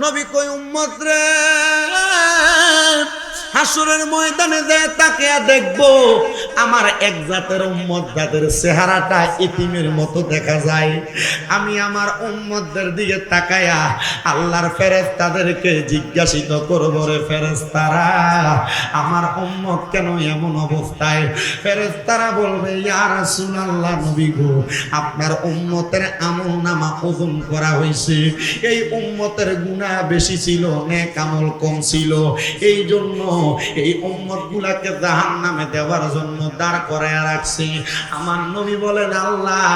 নবী কই উম্মত রে হাসরের ময়দানে যে তাকিয়া দেখবো আমার এক জাতের উম্মত যাদের চেহারাটা এতিমের মতো দেখা যায়। আমি আমার উম্মতদের দিকে তাকায়া আল্লাহর ফেরেশতাদেরকে জিজ্ঞাসিত করব, রে ফেরেশতারা আমার উম্মত কেন এমন অবস্থায়? ফেরেশতারা বলবে, ইয়া রাসূলুল্লাহ নবী গো, আপনার উম্মতের আমলনামা ওজন করা হয়েছে। এই উম্মতের গুনাহ বেশি ছিল, নেক আমল কম ছিল, এই জন্য এই উম্মতগুলোকে জাহান্নামে দেওয়ার জন্য দাঁড় করায় রাখছে। আমার নবী বলেন, আল্লাহ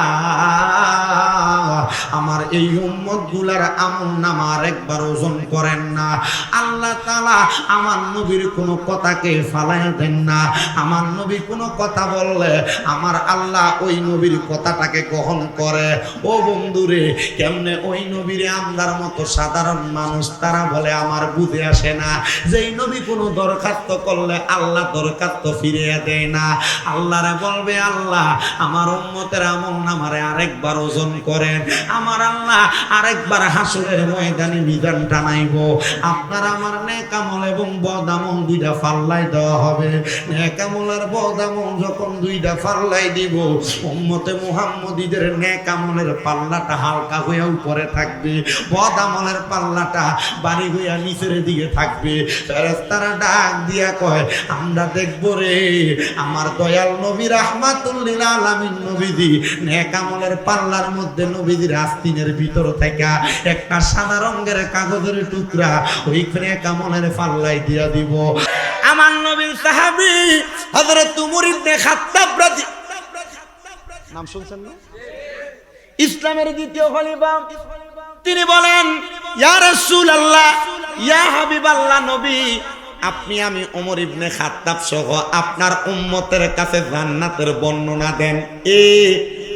আমার এই উম্মতগুলার আমলনামা একবার ওজন করেন না। আল্লাহ তাআলা আমার নবীর কোনো কথাকে ফালায় দেন না। আমার নবী কোনো কথা বললে আমার আল্লাহ ওই নবীর কথাটাকে গ্রহণ করে। ও বন্ধুরে, কেমনে ওই নবীরে আমরার মতো সাধারণ মানুষ তারা বলে আমার বুঝে আসে না। যেই নবী কোনো দরখাস্ত করলে আল্লাহ দরখাস্ত ফিরিয়ে দেয় না। আল্লাহরে বলবে, আল্লাহ আমার উম্মতের আমলনামারে আরেকবার ওজন করেন। আমার আল্লাহ আরেকবার হাসরের ময়দানে মিজান টানাইব। আপনার আমার নেক আমল এবং বদ আমল দুইটা পাল্লাই দেওয়া হবে। নেক আমল আর বদ আমল যখন দুইটা পাল্লাই দিব, উম্মতে মুহাম্মদীদের নেক আমলের পাল্লাটা হালকা হয়ে উপরে থাকবে, বদ আমলের পাল্লাটা বাড়ি হইয়া নিচের দিকে থাকবে। ফেরেশতারা ডাক দিয়া কয়, আমরা দেখব রে আমার দয়াল নবী রাহমাতুল লিল আলামিন নবীজি নেক আমলের পাল্লার মধ্যে নবীজির আস্তিনের ভিতর থেকে একটা সাদা রঙের কাগজের টুকরা ওইখানে নেক আমলের পাল্লাই দিয়া দিব। আমার নবীর সাহাবী হযরত উমর ইবনে খাত্তাব নাম শুনছেন না? ইসলামের দ্বিতীয় খলিফা। তিনি বলেন, ইয়া রাসূলুল্লাহ, ইয়া হাবিবাল্লাহ নবী, আপনি আমি ওমর ইবনে খাত্তাব সহ আপনার উম্মতের কাছে জান্নাতের বর্ণনা দেন।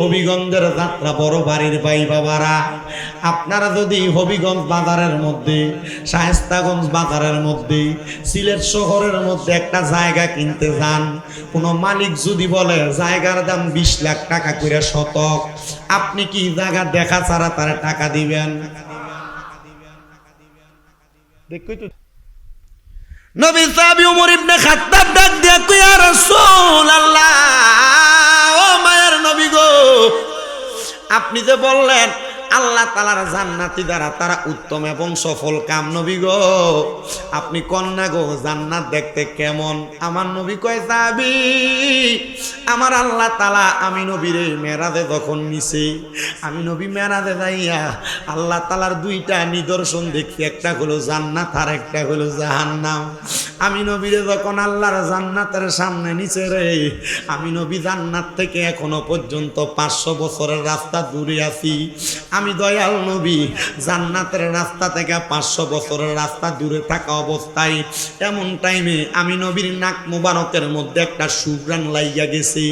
হবিগঞ্জের যাত্রা বড় বাড়ির ভাই বাবারা, আপনারা যদি হবিগঞ্জ বাজারের মধ্যে, শায়েস্তাগঞ্জ বাজারের মধ্যে, সিলেট শহরের মধ্যে একটা জায়গা কিনতে যান, কোনো মালিক যদি বলে জায়গার দাম 20 লাখ টাকা করে শতক, আপনি কি জায়গা দেখা ছাড়া তার টাকা দিবেন? দেখই তো নবী সাহাবী ওমর ইবনে খাত্তাব ডাক দিয়া কই, ইয়া রাসূলুল্লাহ, ও মায়ের নবী গো, আপনি যে বললেন আল্লাহ তাআলার জান্নাতি দ্বারা তারা উত্তম এবং সফল কাম, নবী গো আপনি কন্যা গো জান্নাত দেখতে কেমন? আমার নবী কয়, সাহাবী আমার আল্লাহ তাআলা আমি নবীরে মেরাজে যখন নিছে, আমি নবী মেরাজে যাইয়া আল্লাহ তাআলার দুইটা নিদর্শন দেখছি, একটা হলো জান্নাত আর একটা হলো জাহান্নাম। আমি নবীরে যখন আল্লাহর জান্নাতের সামনে নিচে রে, আমি নবী জান্নাত থেকে এখনো পর্যন্ত 500 বছরের রাস্তা দূরে আছি। আমি দয়াল নবী জান্নাতের রাস্তা থেকে 500 বছরের রাস্তা দূরে থাকা অবস্থায় এমন টাইমে আমি নবীর নাক মুবারকের মধ্যে একটা সুঘ্রাণ লাইয়া গেছে।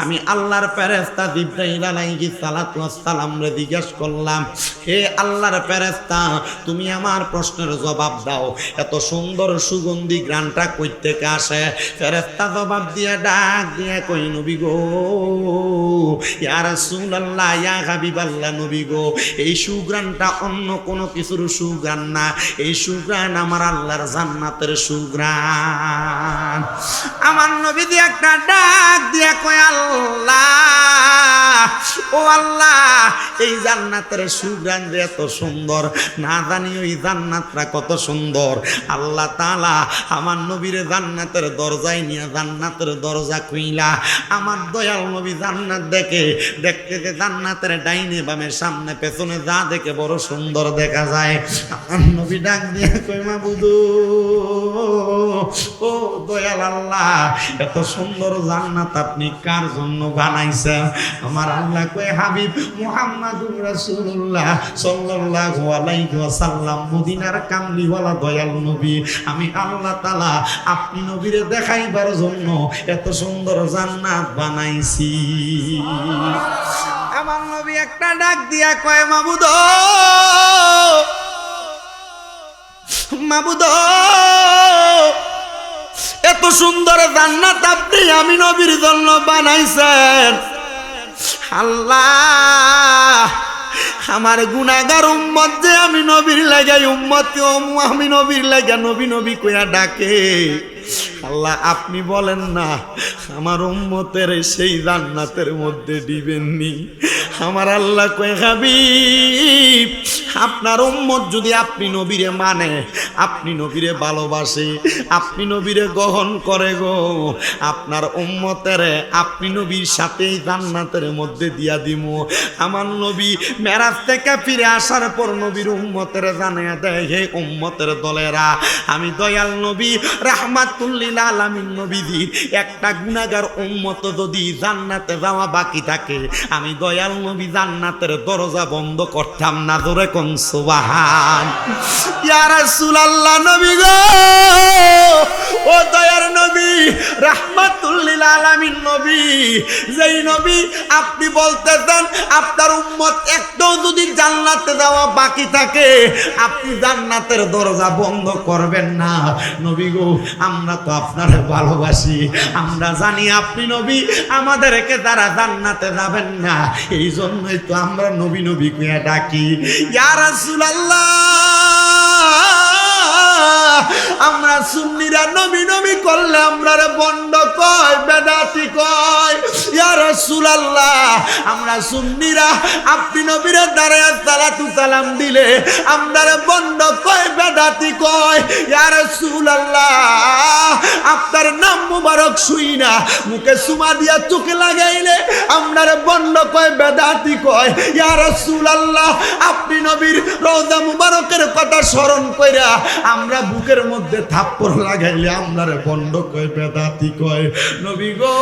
আমি আল্লাহর ফেরেশতা জিবরাইল আলাইহিস সালাতু ওয়াস সালাম রে জিজ্ঞাসা করলাম, হে আল্লাহর ফেরেশতা, তুমি আমার প্রশ্নের জবাব দাও, এত সুন্দর সুগন্ধি ঘ্রাণটা কই থেকে আসে? ফেরেশতা জবাব দিয়ে ডাক দিয়ে কই, নবী গো, ইয়া রাসূলুল্লাহ, ইয়া হাবিবাল্লাহ নবী গো, এই সুঘ্রাণটা অন্য কোনো কিছুর সুঘ্রাণ না, এই সুঘ্রাণ আমার আল্লাহর জান্নাতের সুঘ্রাণ। আমার নবী দিয়ে একটা ডাক দিয়ে কয়, আল্লাহ, ও আল্লাহ, এই জান্নাতের সুঘ্রাণ যে এত সুন্দর, না জানি ওই জান্নাতটা কত সুন্দর। আল্লাহ তাআলা আমার নবীরে জান্নাতের দরজায় নিয়ে জান্নাতের দরজা খুইলা আমার দয়াল নবী জান্নাত দেখে, দেখতে যে জান্নাতের ডাইনে বামে সামনে পেছনে যা দেখে বড় সুন্দর দেখা যায়। আমার নবী ডাক দিয়ে কই, মাবুদ ও দয়াল আল্লাহ, এত সুন্দর জান্নাত আপনি কার জন্য বানাইছেন? আমার আল্লাহ কয়, হাবিব মুহাম্মাদুর রাসূলুল্লাহ সাল্লাল্লাহু আলাইহি ওয়াসাল্লাম, মদিনার কামলিওয়ালা দয়াল নবী, আমি আল্লাহ তাআলা আপনি নবীরে দেখাইবার জন্য এত সুন্দর জান্নাত বানাইছি। আমার নবী একটা ডাক দিয়া কয়, মাবুদ, মাবুদ, এত সুন্দর জান্নাত আপনি আমি নবীর জন্য বানাইছেন। আল্লাহ আমার গুনাহগার উম্মত যে আমি নবীর লাগাই উম্মত আমি নবীর লাগা নবী নবী কইয়া ডাকে আল্লাহ আপনি বলেন না আমার উম্মতের সেই জান্নাতের মধ্যে দিবেননি আমার আল্লাহ কয় হাবিব আপনার উম্মত যদি আপনি নবীরে মানে আপনি নবীরে ভালোবাসে আপনি নবীরে গ্রহণ করে গো আপনার উম্মতের আপনি নবীর সাথেই জান্নাতের মধ্যে দিয়া দিমু আমার নবী মেরাজ থেকে ফিরে আসার পর নবীর উম্মতের জানিয়ে দেয় হে উম্মতের দলেরা আমি দয়াল নবী রাহমাতুল লিল আলামিন নবীজির একটা গুনাহগার উম্মত যদি জান্নাতে যাওয়া বাকি থাকে আমি দয়াল নবী জান্নাতের দরজা বন্ধ করতাম না জোরে কোন সুবহান ইয়া রাসূলুল্লাহ নবী গো ও দয়ার নবী রাহমাতুল লিল আলামিন নবী যেই নবী আপনি বলতেছেন আপনার উম্মত একটাও যদি জান্নাতে যাওয়া বাকি থাকে আপনি জান্নাতের দরজা বন্ধ করবেন না নবী গো আমরা তো আপনারে ভালোবাসি আমরা জানি আপনি নবী আমাদেরকে দ্বারা জান্নাতে যাবেন না এই জন্যই তো আমরা নবী নবী কইয়া ডাকি ইয়া রাসূলুল্লাহ আমরা সুন্নিরা নবী নবী করলে আমরারে বন্ড কয় বেদাতি কয় ইয়া রাসূলুল্লাহ আমরা সুন্নিরা আপনি নবীরে দাঁড়ায় সালাতু সালাম দিলে আমরারে বন্ড কয় বেদাতি কয় ইয়া রাসূলুল্লাহ আপনার নাম মুবারক শুই না মুখে সুমা দিয়া চোখে লাগাইলে আমরারে বন্ড কয় বেদাতি কয় ইয়া রাসূলুল্লাহ আপনি নবীর রওজা মুবারকের কথা স্মরণ কইরা আমরা বুকের মধ্যে থাপ্পড় লাগাইলে আমরারে বন্ড কয় বেদাতি কয় নবী গো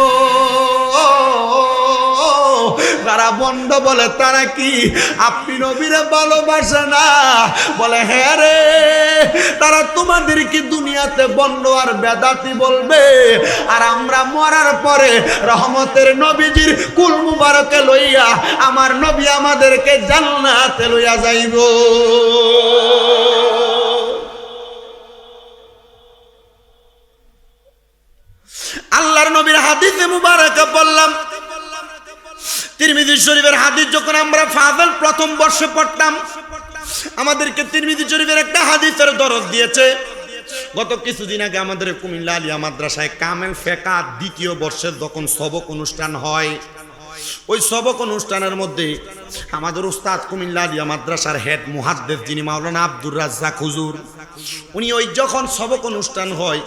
যারা বন্ড বলে তারা কি আপনি নবীরে ভালোবাসে না বলে হ্যাঁ রে তারা তোমাদের কি দুনিয়াতে বন্ড আর বেদাতি বলবে আর আমরা মরার পরে রহমতের নবীজির কুল মুবারকে লইয়া আমার নবী আমাদেরকে জান্নাতে লইয়া যাইব আল্লাহর নবীর হাদিসে মুবারকে বললাম তিরমিজি শরীফের হাদিস যখন আমরা ফাজল প্রথম বর্ষে পড়তাম আমাদেরকে তিরমিজি শরীফের একটা হাদিসের দরজ দিয়েছে গত কিছুদিন আগে আমাদের কুমিল্লা আলিয়া মাদ্রাসায় কামেল ফেকা দ্বিতীয় বর্ষের যখন সবক অনুষ্ঠান হয় ওই সবক অনুষ্ঠানের মধ্যে আমাদের উস্তাদ কুমিল্লা আলিয়া মাদ্রাসার হেড মুহাদ্দিস যিনি মাওলানা আব্দুর রাজ্জাক হুজুর উনি ওই যখন সবক অনুষ্ঠান হয়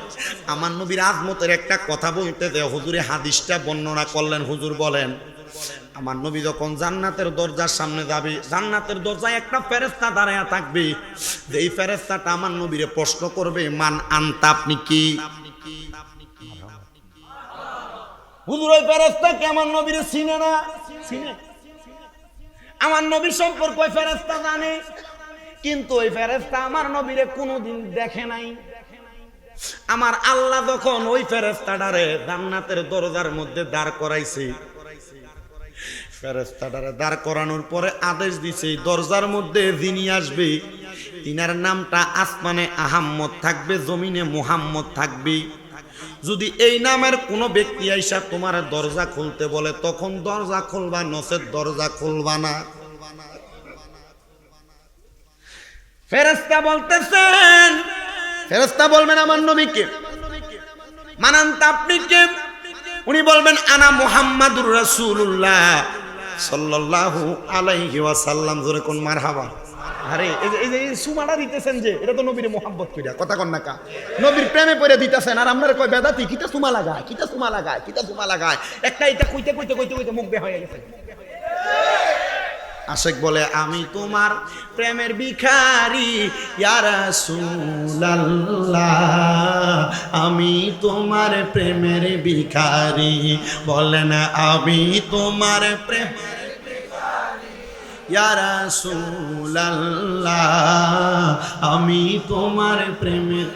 আমার নবীর আজমতের একটা কথা বলতে দেয় হুজুরে হাদিসটা বর্ণনা করলেন হুজুর বলেন আমার নবী যখন জান্নাতের দরজার সামনে যাবে জান্নাতের দরজায় একটা ফেরেশতা দাঁড়ায়া থাকবে যে এই ফেরেশতাটা আমার নবীরে প্রশ্ন করবে মান আনতা আপনি কি হুজুর ওই ফেরেশতা কি আমার নবীরে চিনে না চিনে আমার নবী সম্পর্কে ওই ফেরেশতা জানে কিন্তু ওই ফেরেশতা আমার নবীরে কোনোদিন দেখে নাই আমার আল্লাহ যখন ওই ফেরেশতাটারে জান্নাতের দরজার মধ্যে দাঁড় করাইছে ফেরেশতাটারে দাঁড় করানোর পরে আদেশ দিছে দরজার মধ্যে যিনি আসবে তিনার নামটা আসমানে আহাম্মদ থাকবে জমিনে মুহাম্মদ থাকবে যদি এই নামের কোনো ব্যক্তি আইসা তোমার দরজা খুলতে বলে তখন দরজা খুলবা নচেত দরজা খুলবা না ফেরেশতা বলতেছেন ফেরেশতা বলবেন আমার নবীকে মানান্তা আপনি কে উনি বলবেন আনা মুহাম্মাদুর রাসূলুল্লাহ সাল্লাল্লাহু আলাইহি ওয়াসাল্লাম জোরে কোন মারহাবা আরে এই যে সুমাটা দিতেছেন যে এটা তো নবীর মোহাব্বত কইরা কথা কন না কা নবীর প্রেমে পড়ে দিতেছেন আর আমরা কই বেদাতি কিটা সুমা লাগায় কিটা সুমা লাগায় কিটা সুমা লাগায় একটা এটা কইতে কইতে কইতে কইতে মুখ বের হয়ে গেছে আশেক বলে আমি তোমার প্রেমের ভিখারি ইয়া রাসূলুল্লাহ আমি তোমার প্রেমের ভিখারি বলেন আমি তোমার প্রেমের ভিখারি ইয়া রাসূলুল্লাহ আমি তোমার প্রেমের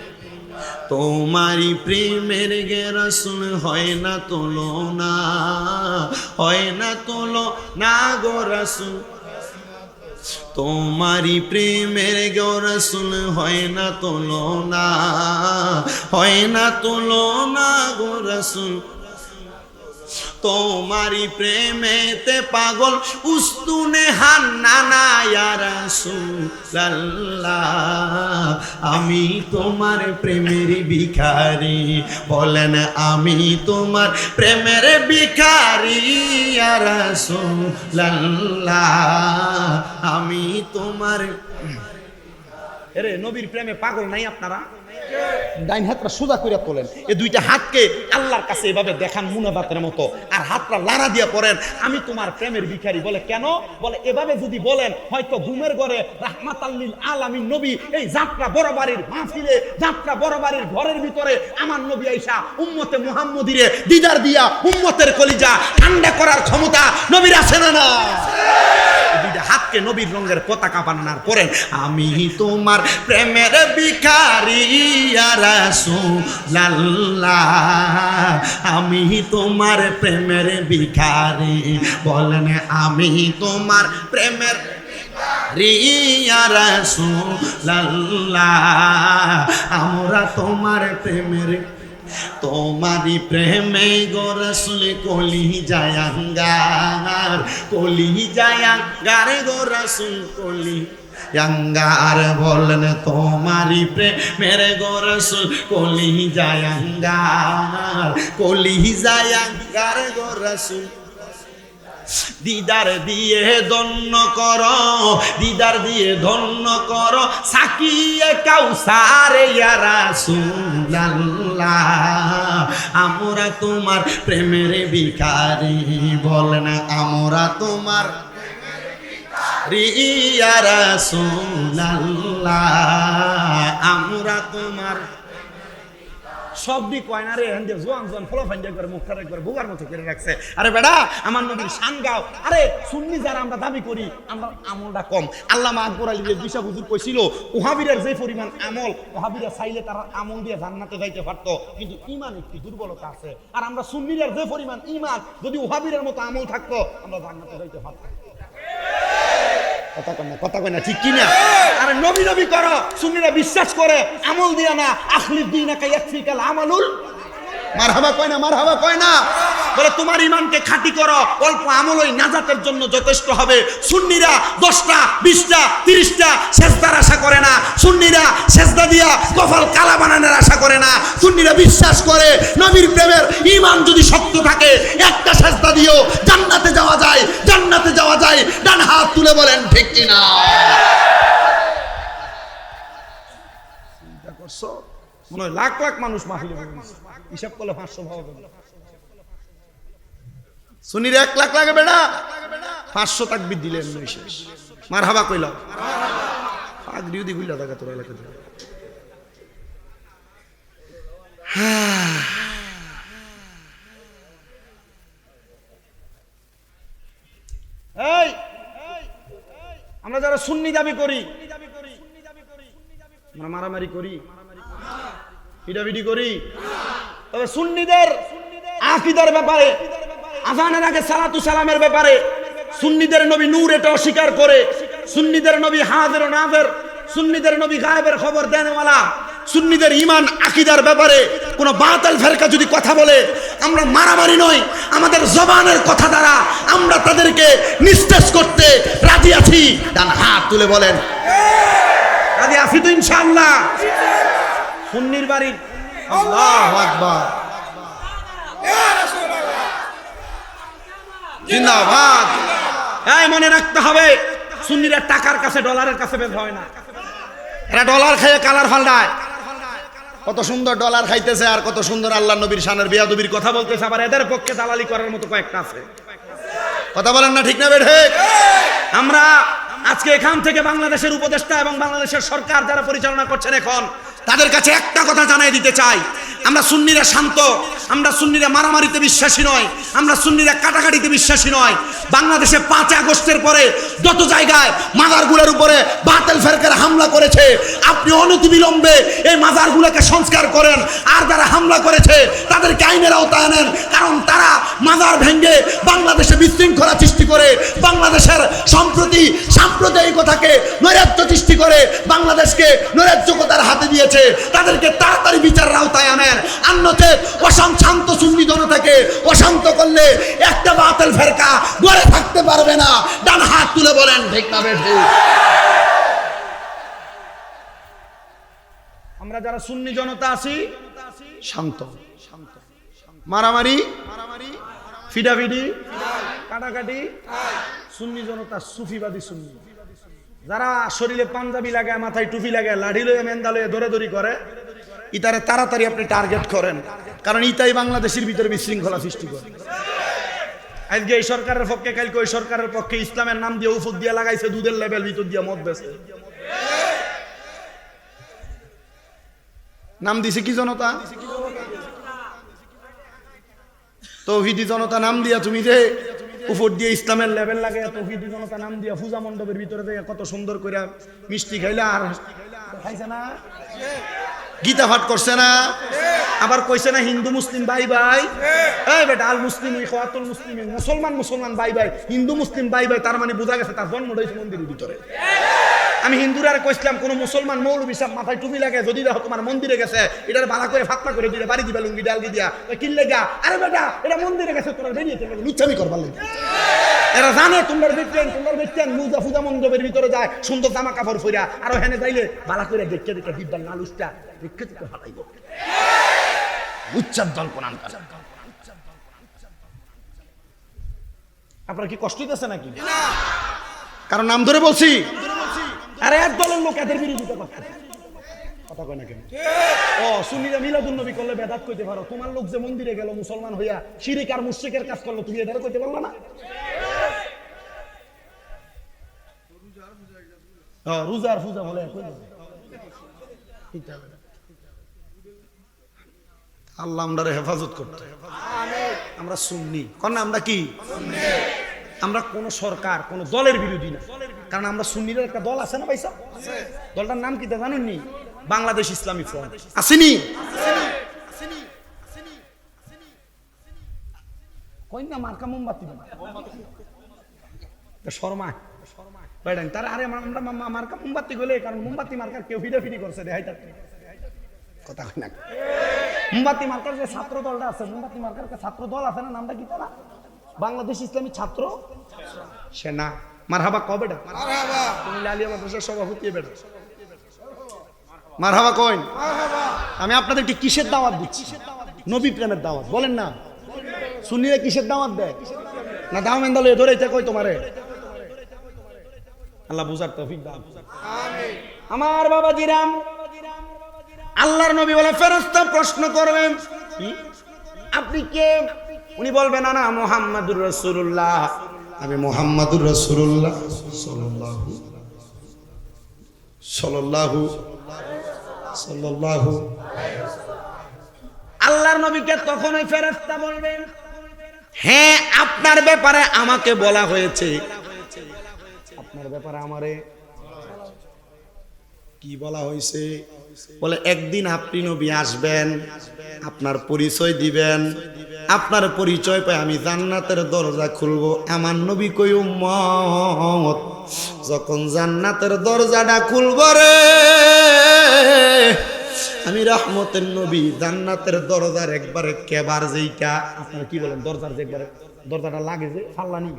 তোমারি প্রেমের গে রাসূল হয় না তুলনা হয় না তুলনা গো রাসূল তোমারি প্রেমের গো রাসূল হয় না তুলনা হয় না তুলনা গো রাসূল তোমারি প্রেমেতে পাগল উস্তুনে হান্নানা ইয়া রাসূলুল্লাহ আমি তোমার প্রেমের ভিখারি বলেন আমি তোমার প্রেমের ভিখারি ইয়া রাসূলুল্লাহ আমি তোমার এরে নবীর প্রেমে পাগল নাই আপনারা ডাইন হাতটা সোজা করে তোলেন এই দুইটা হাতকে আল্লাহর কাছে এভাবে দেখান মুনাবাতের মতো আর হাতটা লাড়া দিয়ে পড়েন আমি তোমার প্রেমের ভিখারি বলে কেন বলে এভাবে যদি বলেন হয়তো ঘুমের ঘরে রাহমাতাল লিল আলামিন নবী এই যাত্রা বড়বাড়ির মাহফিলে যাত্রা বড়বাড়ির ঘরের ভিতরে আমার নবী আয়েশা উম্মতে মুহাম্মদীরে দিদার দিয়া উম্মতের কলিজা ঠান্ডা করার ক্ষমতা নবীর আছে না না দুইটা হাতকে নবীর রঙের পতাকা বানানোর পরেন আমি তোমার প্রেমের ভিখারি ইয়া রাসূলুল্লাহ আমি তোমার প্রেমের ভিখারি বলেন আমি তোমার প্রেমের ইয়া রাসূলুল্লাহ আমরা তোমার প্রেমের তোমারি প্রেমে গো রাসূল কলি জায়াঙ্গার গো রাসূল কলি জাঙ্গার বলেন তোমারি প্রেমের গো রাসূল কলি জায়াঙ্গার গো রাসূল দিদার দিয়ে ধন্য করো সাকিয়ে কাউসার ইয়া রাসূলুল্লাহ আমরা তোমার প্রেমের ভিখারি বলেন আমরা তোমার ইয়া রাসূলুল্লাহ আমরা তোমার সবই কয় না রে হেন যে জোয়ান ফলাফাইন্ডা করে মুখটা একবার বুগার মতো করে রাখছে আরে বেটা আমার নবীর শান গাও আরে সুন্নি যারা আমরা দাবি করি আমরা আমলটা কম আল্লামা আকবর আলী বিশা হুজুর কইছিল ওহাবিরের যে পরিমাণ আমল ওহাবিরা চাইলে তারা আমল দিয়ে জান্নাতে যাইতে পারতো কিন্তু ঈমান একটু দুর্বলতা আছে আর আমরা সুন্নিদের যে পরিমাণ ঈমান যদি ওহাবিরের মতো আমল থাকতো আমরা জান্নাতে যাইতে পারতাম কথা কয় না ঠিক কিনা আরে নবী করো সুন্নিরা বিশ্বাস করে আমল দিয়া না আখলিদ দীনাকা ইয়াকফিকাল আমালুল মারহাবা কয় না বলে তোমার ঈমানকে খাঁটি করো অল্প আমলই নাজাতের জন্য যথেষ্ট হবে সুন্নিরা 10টা 20টা 30টা সেজদার আশা করে না সুন্নিরা সেজদা দিয়া কপাল কালা বানানোর আশা করে না সুন্নিরা বিশ্বাস করে নবীর প্রেমের ঈমান যদি শক্ত থাকে একটা সেজদা দিও জান্নাতে যাওয়া যায় ডান হাত তুলে বলেন ঠিক কিনা চিন্তা করছো মনে হয় লাখ মানুষ মাহফিলে হিসাব করলে 500 ভাবা যাবে সুন্নিরা 1 লাখ লাগে বেটা 500 তাকবীর দিলেন নয় শেষ মারহাবা কইলা পাগড়িও দি গুল্লা দাগা তোর এলাকাতে এই আমরা যারা সুন্নি দাবি করি আমরা মারামারি করি পিটাপিটি করি তবে সুন্নিদের আকীদার ব্যাপারে আযানের আগে সালাতু সালামের ব্যাপারে সুন্নিদের নবী নূর এটা অস্বীকার করে সুন্নিদের নবী হাজির ও নাযির সুন্নিদের নবী গায়েবের খবর দেনওয়ালা সুন্নিদের ঈমান আকীদার ব্যাপারে কোন বাতিল ফেরকা যদি কথা বলে আমরা মারামারি নয় আমাদের জবানের কথা দ্বারা আমরা তাদেরকে নিস্তেজ করতে রাজি আছি ডান হাত তুলে বলেন রাজি আছি তো ইনশাআল্লাহ সুন্নির বাড়ি আল্লাহু আকবার ইয়া রাসূলুল্লাহ জিন্দাবাদ এই মনে রাখতে হবে সুন্নিরা টাকার কাছে ডলারের কাছে বের হয় না এরা ডলার খেয়ে কালার ফালদায় কত সুন্দর ডলার খাইতেছে আর কত সুন্দর আল্লাহর নবীর শানের বিয়াদবির কথা বলতেছে আবার এদের পক্ষে দালালি করার মতো কয়েকটা আছে কথা বলেন না ঠিক না বেঠে আমরা আজকে এখান থেকে বাংলাদেশের উপদেষ্টা এবং বাংলাদেশের সরকার যারা পরিচালনা করছেন এখন তাদের কাছে একটা কথা জানাই দিতে চাই আমরা সুন্নিরা শান্ত আমরা সুন্নিরা মারামারিতে বিশ্বাসী নয় আমরা সুন্নিরা কাটাকাটিতে বিশ্বাসী নয় বাংলাদেশে 5 আগস্টের পরে যত জায়গায় মাজারগুলোর উপরে বাতিল ফেরকারা হামলা করেছে আপনি অনতিবিলম্বে এই মাজারগুলোকে সংস্কার করেন আর যারা হামলা করেছে তাদেরকে আইনের আওতায় আনেন কারণ তারা মাজার ভেঙে বাংলাদেশে বিশৃঙ্খলা সৃষ্টি করে বাংলাদেশের সম্প্রতি সাম্প্রদায়িকতাকে নৈরাজ্য সৃষ্টি করে বাংলাদেশকে নৈরাজ্যতার হাতে দিয়েছে তাদেরকে তাড়াতাড়ি বিচারের আওতায় আনেন করবেন, অন্যতে শান্ত সুন্নি জনতাকে অশান্ত করলে একটা বাতিল ফেরকা গড়ে থাকতে পারবে না। ডান হাত তুলে বলেন ঠিক না বেঠিক? আমরা যারা সুন্নি জনতা আছি শান্ত, মারামারি ফিডাফিডি কাটাকাটি সুন্নি জনতা সুফিবাদী সুন্নি, যারা শরীরে পাঞ্জাবি লাগায় মাথায় টুপি লাগায় লাঠি লয়ে মেন্দা লয়ে দৌড়াদৌড়ি করে, ইতারে তাড়াতাড়ি আপনি টার্গেট করেন, কারণ ইতাই বাংলাদেশের ভিতরে বিশৃঙ্খলা সৃষ্টি করে। আজকে এই সরকারের পক্ষে, কালকে ওই সরকারের পক্ষে, ইসলামের নাম দিয়ে উফুদ দিয়ে লাগাইছে, দুধের লেভেল ভিতর দিয়ে মদ বেছে। নাম দিছে কি জনতা? তৌহিদি জনতা নাম দিয়া তুমি যে উপর দিয়ে ইসলামের লেভেল লাগে, তৌহিদি জনতা নাম দিয়া পূজা মণ্ডপের ভিতরে থেকে কত সুন্দর করে মিষ্টি খাইলে, আর খাইছে না, গীতা পাঠ করছে না, আবার কইছে না হিন্দু মুসলিম ভাই ভাই। এই বেটা, আল মুসলিম ইখওয়াতুল মুসলিমিন, মুসলমান মুসলমান ভাই ভাই, হিন্দু মুসলিম ভাই ভাই, তার মানে বোঝা গেছে তার জন্ম হয়েছে মন্দিরের ভিতরে। আমি হিন্দুরা কইছিলাম কোন মুসলমান মৌলবী সাহেব মাথায় টুপি লাগে যদি দেখো তোমার মন্দিরে গেছে, এটার ভাড়া করে ফাতনা করে দিলে বাড়ি দিবা লুঙ্গি ডাল দিয়া কিনলে গা, আরে বেটা এটা মন্দিরে গেছে, তোরা বেরিয়ে চলে লুচ্ছামি করবার লাগে। এরা জানে তোমরা দেখতেন মুজা ফুজা মণ্ডপের ভিতরে যায় সুন্দর জামা কাপড় পরা, আর ওখানে যাইলে ভাড়া করে দেখতে দেখতে দিব্যার নালুসটা দেখতে দেখতে ফাটাইব। উচ্চার দল কোন আপনার কি কষ্ট হইতেছে নাকি? কারণ নাম ধরে বলছি, আরে এক দলের লোক এদের বিরোধিতা করতেছে, কথা কয় না কেন? ও সুন্নিরা মিলাদুন নবী করলে বেদাত কইতে পারো, তোমার লোক যে মন্দিরে গেল মুসলমান হইয়া শিরিক আর মুশরিকের কাজ করলো, তুমি এটারে কইতে পারলা না? রোজার পূজা বলে আল্লাহ আমরা হেফাজত করতে, আমরা সুন্নি কোন না, আমরা কি? আমরা কোন সরকার কোন দলের বিরোধী না, কারণ আমরা সুন্নির একটা দল আছে না ভাইসা, দলটার নাম কি জানেননি? বাংলাদেশ ইসলামী ফ্রন্ট। আসেনি? কই না মার্কা মোমবাতি শর্মা বাইডান তার, আরে আমরা মার্কা মোমবাতি গলে, কারণ মোমবাতি মার্কার কেউ ফিডাফিডি করছে দেখাই তার কথা কই না। মোমবাতি মার্কার যে ছাত্র দলটা আছে, মোমবাতি মার্কার ছাত্র দল আছে না, নামটা কি তারা? বাংলাদেশ ইসলামী ছাত্র সেনা। মারহাবা কবে? মারহাবা। তুমি লালিয়া মাদ্রাসার সভাপতি বেটা, মারহাবা কইন। আমি আপনাদের একটি কিসের দাওয়াত দিচ্ছি? নবী প্রেমের দাওয়াত। বলেন না, সুন্নিরা কিসের দাওয়াত দেয়? না দাও মেন্দালে ধরেইতে কই তোমারে? আল্লাহ বুঝার তৌফিক দাও। আমিন। আমার বাবাজিরাম, আল্লাহর নবী বলে ফেরেশতা প্রশ্ন করবেন, আপনি কে? উনি বলবেন না মুহাম্মাদুর রাসূলুল্লাহ, আমি মুহাম্মাদুর রাসূলুল্লাহ সাল্লাল্লাহু সাল্লাল্লাহু সাল্লাল্লাহু। আল্লাহর নবীকে তখন ওই ফেরেশতা বলবেন, হ্যাঁ আপনার ব্যাপারে আমাকে বলা হয়েছে। আপনার ব্যাপারে আমারে কি বলা হয়েছে? বলে একদিন আপনি নবী আসবেন, আপনার পরিচয় দিবেন, আপনার পরিচয় পাই আমি জান্নাতের দরজা খুলবো। আমার নবী কই উম্মত, যখন জান্নাতের দরজাটা খুলব রে, আমি রহমতের নবী জান্নাতের দরজার একবারে কেবার যেইটা, আপনারা কি বলেন, দরজার যে একবারে দরজাটা লাগে যে ফাল্লানি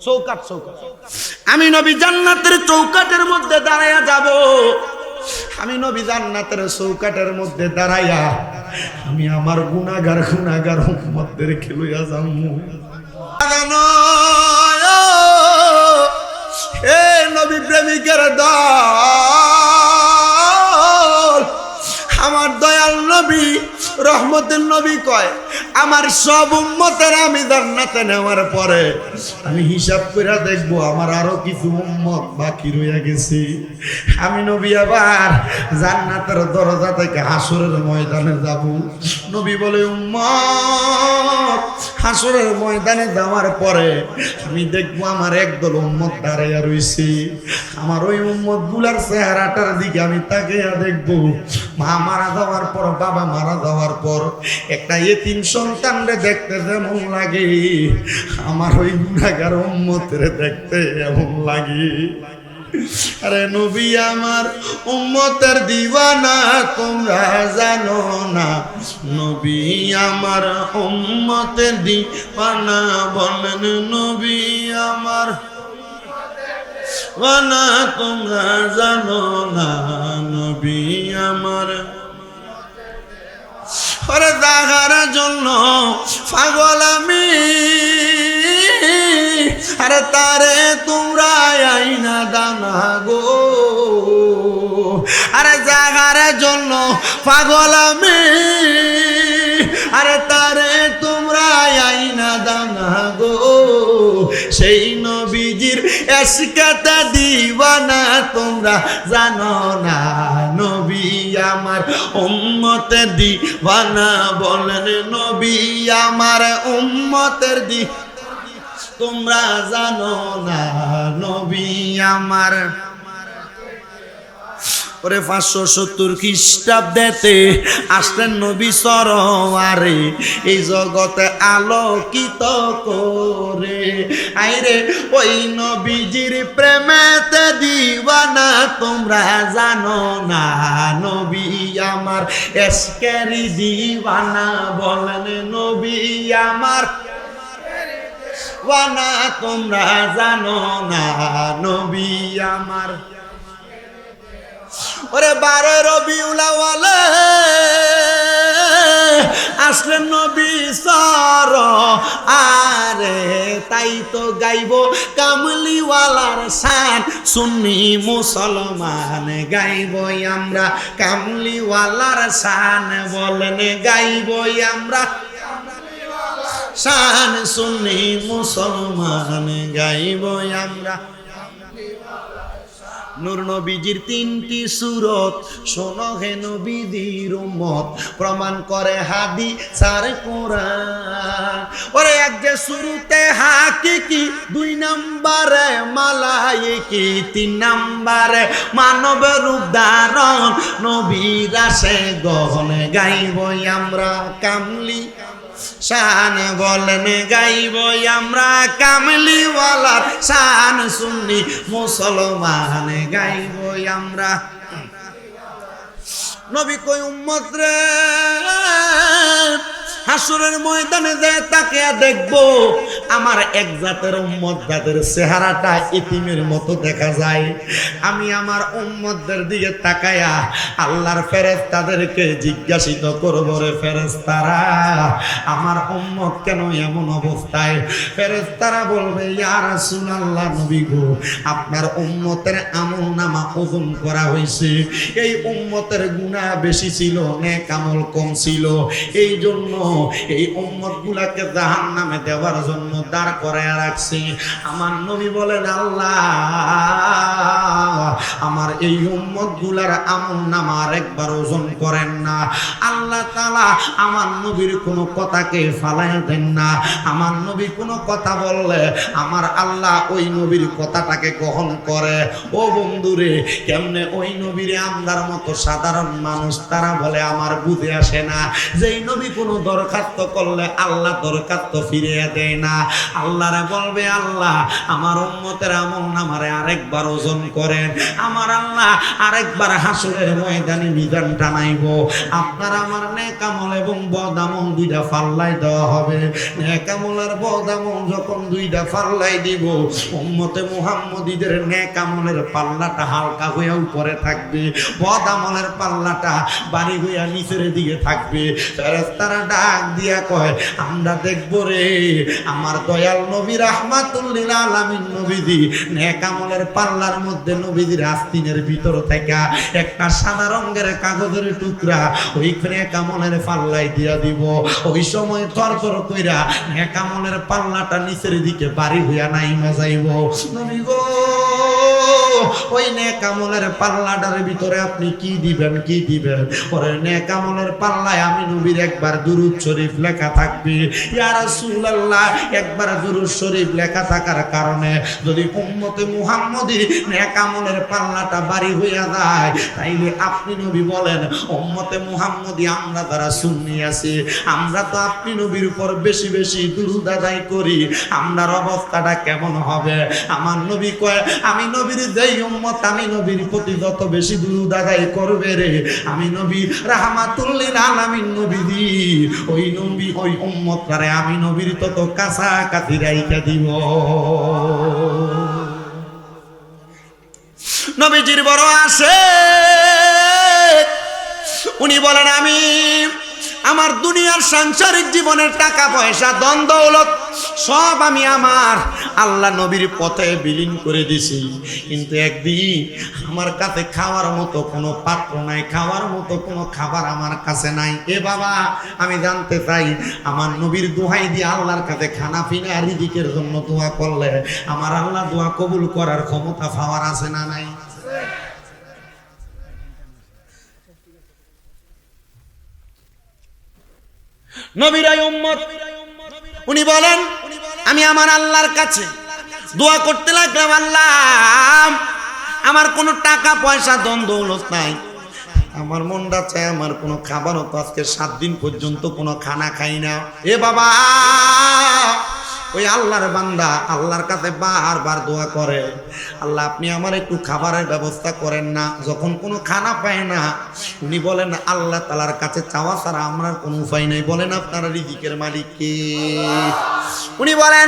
চৌকাট, চৌকাট, আমি নবী জান্নাতের চৌকাটের মধ্যে দাঁড়াইয়া যাব। আমি নবী জান্নাতের চৌকাটের মধ্যে দাঁড়াইয়া আমি আমার গুনাহগার উম্মতদেরকে লইয়া যামু। এ নবী প্রেমিকের দল, আমার দয়াল নবী রহমতের নবী কয়, আমার সব উম্মতের আমি জান্নাতে নেওয়ার পরে আমি হিসাব করে দেখবো আমার আরো কিছু উম্মত বাকি রইয়া গেছে। আমি নবী আবার জান্নাতের দরজা থেকে হাসরের ময়দানে যাব। নবী বলে উম্মত হাসরের ময়দানে যাওয়ার পরে আমি দেখবো আমার একদল উম্মত দাঁড়াইয়া রইছে। আমার ওই উম্মত গুলার চেহারাটার দিকে আমি তাকিয়া দেখবো, মা মারা যাওয়ার পর, বাবা মারা যাওয়ার পর একটা এতিম সন্তানরে দেখতে যেমন লাগে, আমার ওই গুনাহগার উম্মতের দেখতে এমন লাগে। আরে নবী আমার উম্মতের দিওয়ানা তোমরা জানো না, নবী আমার উম্মতের দিওয়ানা বলেন নবী আমার ওয়ানা তোমরা জানো না নবী আমার ওরে যাহার জন্য পাগল আমি আরে তারে তোমরা আইনা দানা গো আরে যাহার জন্য পাগল আমি আরে তারে তোমরা আইনা দানা গো সেই নবীজির এসকাতা দিওয়ানা তোমরা জানো না নবী আমার উম্মতের দিওয়ানা বলেন নবী আমার উম্মতের তোমরা জানো না নবী আমার ওরে 570 খ্রিস্টাব্দেতে আসলেন নবী সরোয়ারে এই জগতে আলোকিত করে আইরে ওই নবীজির প্রেমেতে দিওয়ানা তোমরা জানো না নবী আমার এসকেরি দিওয়ানা বলেন নবী আমার ওয়ানা তোমরা জানো না নবী আমার ওরে 12 রবিউল আউয়াল আসলেন নবী সরোয়ারে তাই তো গাইব কামলিওয়ালার শান সুন্নি মুসলমান গাইব আমরা কামলিওয়ালার শান বলেন গাইব আমরা শান সুন্নি মুসলমান গাইব আমরা নূর নবীজির 3টি সূরত শোনো হে নবীদের উম্মত প্রমাণ করে হাদিস আর কোরআন ওরে এক যে শুরুতে হাকিকি 2 নম্বরে মালায়েকি 3 নম্বরে মানব রূপ ধারণ নবীর আসে গহনে গাইব আমরা কামলি শান বলেন গাইব আমরা কামলিওয়ালার শান সুন্নি মুসলমান গাইব আমরা নবী কই উম্মত রে হাসরের ময়দানে যে তাকিয়া দেখবো আমার এক জাতের উম্মত যাদের চেহারাটা এতিমের মতো দেখা যায় আমি আমার উম্মতদের দিকে তাকায়া আল্লাহর ফেরেশতাদেরকে জিজ্ঞাসিত করব রে ফেরেশতারা আমার উম্মত কেন এমন অবস্থায় ফেরেশতারা বলবে ইয়া রাসূলুল্লাহ নবী গো আপনার উম্মতের আমলনামা ওজন করা হয়েছে এই উম্মতের গুনাহ বেশি ছিল নেক আমল কম ছিল এই জন্য এই উম্মতগুলোকে জাহান্নামে দেওয়ার জন্য দাঁড় করায় রাখছে আমার নবী বলেন আল্লাহ আমার এই উম্মতগুলোর আমলনামা একবার ওজন করেন না আল্লাহ তাআলা আমার নবীর কোনো কথাকে ফালায় দেন না আমার নবী কোনো কথা বললে আমার আল্লাহ ওই নবীর কথাটাকে গ্রহণ করে ও বন্ধুরে কেমনে ওই নবীরে আমরার মতো সাধারণ মানুষ তারা বলে আমার বুঝে আসে না যেই নবী কোনো দরখাস্ত করলে আল্লাহ দরখাস্ত ফিরিয়ে দেয় না আল্লাহরে বলবে আল্লাহ আমার উম্মতের আমলনামারে আরেকবার ওজন করেন আমার আল্লাহ আরেকবার হাসরের ময়দানে মিজান টানাইব আপনার আমার নেক আমল এবং বদ আমল 2টা পাল্লায় দেওয়া হবে নেক আমল আর বদ আমল যখন 2টা পাল্লায় দিব উম্মতে মুহাম্মদীদের নেক আমলের পাল্লাটা হালকা হয়ে উপরে থাকবে বদ আমলের পাল্লাটা ভারী হয়ে নিচের দিকে থাকবে ফেরেশতারা ডাক দিয়া কয় আমরা দেখব রে আমার দয়াল নবী রাহমাতুল লিল আলামিন নবীজি নেক আমলের পাল্লার মধ্যে নবীজির আস্তিনের ভিতর থেকে একটা সাদা রঙের কাগজের টুকরা ওইখানে নেক আমলের পাল্লায় দিয়া দিব ওই সময় থরথর কইরা নেক আমলের পাল্লাটা নিচের দিকে ভারী হইয়া নাইমা যাইব নবী গো ওই নেক আমলের পাল্লাটার ভিতরে আপনি কি দিবেন পরে নেক আমলের পাল্লায় আমি নবীর একবার দুরূদ শরীফ লেখা থাকবে ইয়া রাসূলুল্লাহ একবার দুরূদ শরীফ লেখা থাকার কারণে যদি উম্মতে মুহাম্মদী নেক আমলের পাল্লাটা ভারী হইয়া যায় তাইলে আপনি নবী বলেন উম্মতে মুহাম্মদী আমরা যারা সুন্নি আছি আমরা তো আপনি নবীর উপর বেশি বেশি দুরূদ আদায় করি আমরার অবস্থাটা কেমন হবে আমার নবী কয় আমি নবীর যেই উম্মত আমি নবীর প্রতি যত বেশি দুরূদ আদায় করবে রে, আমি নবী রাহমাতুল লিল আলামিন নবীজি ওই নবী ওই উম্মতরে আমি নবীর তত কাছাকাছি রাইখা দিব। নবীজির বড় আসে, উনি বলেন আমি আমার দুনিয়ার সাংসারিক জীবনের টাকা পয়সা ধন দৌলত সব আমি আমার আল্লাহ নবীর পথে বিলীন করে দিছি, কিন্তু একদিন আমার কাছে খাওয়ার মতো কোনো পাত্র নাই, খাওয়ার মতো কোনো খাবার আমার কাছে নাই। এ বাবা আমি জানতে চাই আমার নবীর দোহাই দিয়ে আল্লাহর কাছে খানা পিনা রিজিকের জন্য দোয়া করলে আমার আল্লাহ দোয়া কবুল করার ক্ষমতা পাওয়ার আছে না নাই? নবীরাই উম্মত, উনি বলেন আমি আমার আল্লাহর কাছে দোয়া করতে লাগলাম, আল্লাহ আমার কোনো টাকা পয়সা ধন দৌলত নাই, আমার মনটা চায় আমার কোনো খাবারও তো আজকে 7 দিন পর্যন্ত কোনো খানা খাই না। এ বাবা ওই আল্লাহর বান্দা আল্লাহর কাছে বারবার দোয়া করে, আল্লাহ আপনি আমার একটু খাবারের ব্যবস্থা করেন না। যখন কোনো খানা পায় না উনি বলেন আল্লাহ তাআলার কাছে চাওয়া ছাড়া আমরা কোনো উপায় নাই। বলেন আপনারা রিজিকের মালিক কে? উনি বলেন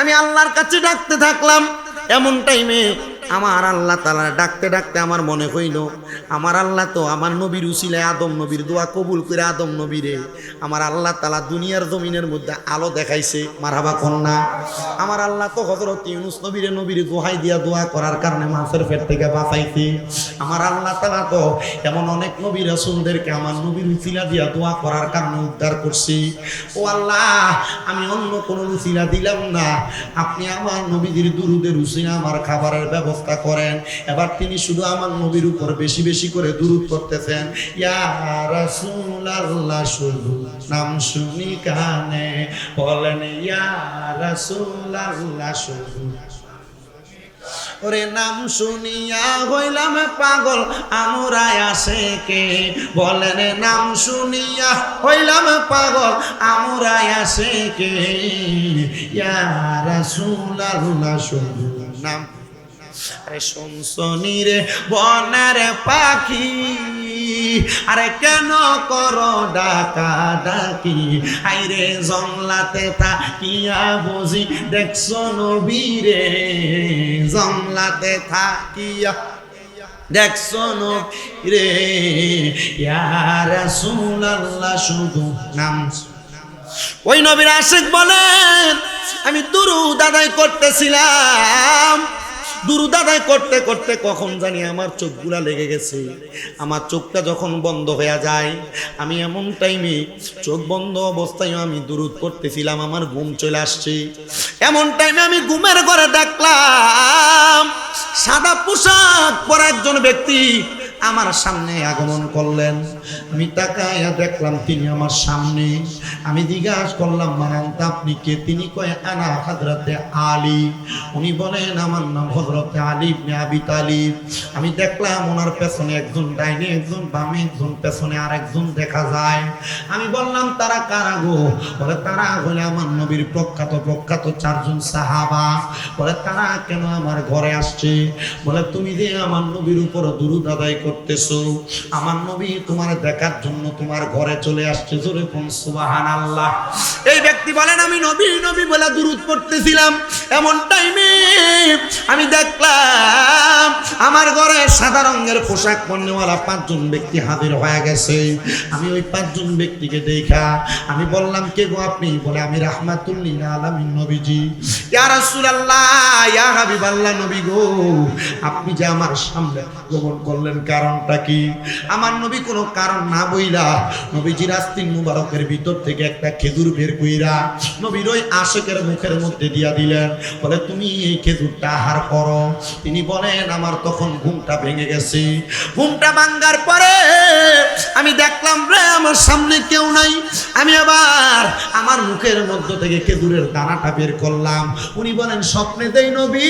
আমি আল্লাহর কাছে ডাকতে থাকলাম, এমন টাইমে আমার আল্লাহ তাআলা ডাকতে ডাকতে আমার মনে হইল আমার আল্লাহ তো আমার নবীর উসিলায় আদম নবীর দোয়া কবুল করে আদম নবীরে আমার আল্লাহ তাআলা দুনিয়ার জমিনের মধ্যে আলো দেখাইছে। মারহাবা কন্যা, আমার আল্লাহ তো হযরত ইউনূস নবীর দোহাই দিয়া দোয়া করার কারণে মাছের পেট থেকে বাঁচাইছে। আমার আল্লাহ তাআলা তো এমন অনেক নবী রাসূলদেরকে আমার নবীর উসিলা দিয়া দোয়া করার কারণে উদ্ধার করছি। ও আল্লাহ আমি অন্য কোনো উসিলা দিলাম না, আপনি আমার নবীজির দুরূদের উসিলা আমার খাবারের ব্যবস্থা করেন। এবার তিনি শুধু আমার নবীর উপর বেশি বেশি করে দুরূদ করতেছেন, ইয়া রাসূলুল্লাহ শুধু নাম শুনি কানে বলেন ইয়া রাসূলুল্লাহ শুধু, ওরে নাম শুনিয়া হইলাম পাগল আমরা আশেকে, বলেন নাম শুনিয়া হইলাম পাগল আমরা আশেকে, ইয়া রাসূলুল্লাহ শুধু নাম। আরে শুনছনি রে বনের পাখি, আরে কেন করো ডাকা ডাকি, আইরে জংলাতে থাকিয়া বুঝি দেখছো নবীরে, জংলাতে থাকিয়া দেখছো নবীরে, ইয়া রাসূলুল্লাহ শুধু নাম। ওই নবীর আশিক বলেন আমি দুরূদ আদায় করতেছিলাম, দুরূদ আদায় করতে করতে কখন জানি আমার চোখগুলা লেগে গেছে। আমার চোখটা যখন বন্ধ হয়ে যায় আমি এমন টাইমে চোখ বন্ধ অবস্থায় আমি দুরূদ করতেছিলাম, আমার ঘুম চলে আসছে। এমন টাইমে আমি ঘুমের ঘরে দেখলাম সাদা পোশাক পরা একজন ব্যক্তি আমার সামনে আগমন করলেন। আমি তাকায়া দেখলাম তিনি আমার সামনে। আমি জিজ্ঞাসা করলাম মানান্তা আপনি কে? তিনি কয় আনা হযরতে আলী। উনি বলেন আমার নাম হযরতে আলী ইবনে আবি তালিব। আমি দেখলাম ওনার পেছনে একজন ডাইনে একজন বামে একজন পেছনে আর একজন দেখা যায়। আমি বললাম তারা কারা গো? বলে তারা হলে আমার নবীর প্রখ্যাত 4জন সাহাবা। বলে তারা কেন আমার ঘরে আসছে? বলে তুমি যে আমার নবীর উপর দুরূদ আদায় করতেছো, আমার নবী তোমার দেখার জন্য তোমার ঘরে চলে আসছে। জোরে কোন সুবহানাল্লাহ। এই ব্যক্তি বলেন আমি নবী বলে দুরূদ পড়তেছিলাম, এমন টাইমে আমি দেখলাম আমার ঘরে সাদা রঙের পোশাক পরনেওয়ালা 5জন ব্যক্তি হাজির হয়ে গেছে। আমি ওই 5জন ব্যক্তিকে দেখা আমি বললাম কে গো আপনি? বলে আমি রাহমাতুল লিল আলামিন নবীজি। ইয়া রাসূলুল্লাহ ইয়া হাবিবাল্লাহ নবী গো আপনি যে আমার সামনে আগমন করলেন কারণটা কি? আমার নবী কোনো কারণ না বইলা নবীজির আস্তিন মুবারকের ভিতর থেকে একটা খেজুর বের কইরা নবীর ওই আশিকের মুখের মধ্যে দিয়া দিলেন। বলে তুমি এই খেজুরটা আহার করো। তিনি বলেন আমার তখন ঘুমটা ভেঙে গেছে। ঘুমটা ভাঙার পরে আমি দেখলাম রে আমার সামনে কেউ নাই। আমি আবার একবার আমার মুখের মধ্য থেকে খেজুরের দানাটা বের করলাম। উনি বলেন স্বপ্নে দেই নবী